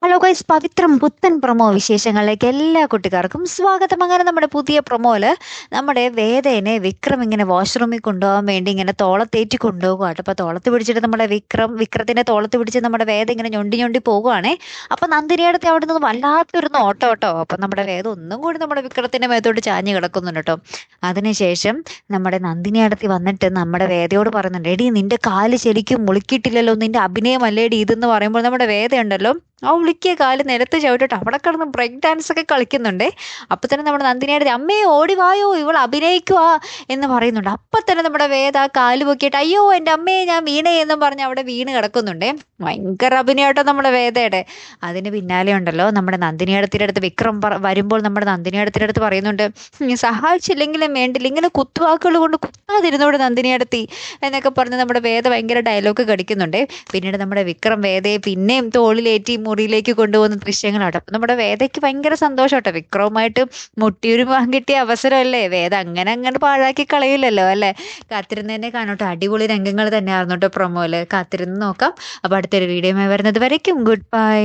Hello guys, പവിത്രം പുത്തൻ promo വിശേഷങ്ങളിലേക്ക് എല്ലാ കുട്ടിക്കാർക്കും സ്വാഗതം. അങ്ങനെ നമ്മുടെ പുതിയ പ്രൊമോയില് നമ്മുടെ വേദേനെ വിക്രം ഇങ്ങനെ വാഷ്റൂമിൽ കൊണ്ടുപോകാൻ വേണ്ടി ഇങ്ങനെ തോളത്തേറ്റി കൊണ്ടുപോകുക കേട്ടോ. അപ്പൊ തോളത്ത് പിടിച്ചിട്ട് നമ്മുടെ വിക്രത്തിന്റെ തോളത്ത് പിടിച്ച് നമ്മുടെ വേദ ഇങ്ങനെ ഞൊണ്ടി ഞൊണ്ടി പോകുവാണേ. അപ്പൊ നന്ദിനിയടുത്ത് അവിടെ നിന്ന് വല്ലാത്തൊരു നോട്ടം കേട്ടോ. അപ്പൊ നമ്മുടെ വേദ ഒന്നും കൂടി നമ്മുടെ വിക്രത്തിന്റെ മേത്തോട്ട് ചാഞ്ഞ് കിടക്കുന്നുണ്ട് കേട്ടോ. അതിനുശേഷം നമ്മുടെ നന്ദിനിയടുത്ത് വന്നിട്ട് നമ്മുടെ വേദയോട് പറയുന്നുണ്ട്, എടി നിന്റെ കാല് ശരിക്കും മുളുക്കിയിട്ടില്ലല്ലോ, നിന്റെ അഭിനയമല്ലേടി ഇതെന്ന് പറയുമ്പോൾ നമ്മുടെ വേദയുണ്ടല്ലോ ആ ഉളുക്കിയ കാല് നിലത്ത് ചവിട്ടിട്ട് അവിടെ കിടന്ന് ബ്രേക്ക് ഡാൻസ് ഒക്കെ കളിക്കുന്നുണ്ടേ. അപ്പൊ തന്നെ നമ്മുടെ നന്ദിനിയുടെ അമ്മയെ ഓടി വായോ, ഇവൾ അഭിനയിക്കുക എന്ന് പറയുന്നുണ്ട്. അപ്പൊ തന്നെ നമ്മുടെ വേദ ആ കാല് പൊക്കിയിട്ട് അയ്യോ എൻ്റെ അമ്മയെ ഞാൻ വീണേ എന്നും പറഞ്ഞ് അവിടെ വീണ് കിടക്കുന്നുണ്ടേ. ഭയങ്കര അഭിനയാട്ടോ നമ്മുടെ വേദയുടെ. അതിന് പിന്നാലെ ഉണ്ടല്ലോ നമ്മുടെ നന്ദിനിയടത്തിന്റെ അടുത്ത് വിക്രം വരുമ്പോൾ നമ്മുടെ നന്ദിനിയടത്തിന്റെ അടുത്ത് പറയുന്നുണ്ട്, സഹായിച്ചില്ലെങ്കിലും വേണ്ടില്ല, ഇങ്ങനെ കുത്തുവാക്കുകൾ കൊണ്ട് കുത്താതിരുന്നോട് നന്ദിനിയടത്തി എന്നൊക്കെ പറഞ്ഞ് നമ്മുടെ വേദ ഭയങ്കര ഡയലോഗ് കടിക്കുന്നുണ്ട്. പിന്നീട് നമ്മുടെ വിക്രം വേദയെ പിന്നെയും തോളിലേറ്റി മുറിയിലേക്ക് കൊണ്ടുപോകുന്ന ദൃശ്യങ്ങളാണ്. അപ്പൊ നമ്മുടെ വേദയ്ക്ക് ഭയങ്കര സന്തോഷം കേട്ടോ. വിക്രവുമായിട്ട് മുട്ടിയുരുമാൻ കിട്ടിയ അവസരമല്ലേ, വേദ അങ്ങനെ അങ്ങനെ പാഴാക്കി കളയില്ലല്ലോ അല്ലെ. കാത്തിരുന്ന് തന്നെ കാണോട്ടോ. അടിപൊളി രംഗങ്ങൾ തന്നെയായിരുന്നു കേട്ടോ പ്രൊമോയില്. കാത്തിരുന്ന് നോക്കാം. അപ്പൊ അടുത്തൊരു വീഡിയോയുമായി വരുന്നത് വരയ്ക്കും ഗുഡ് ബൈ.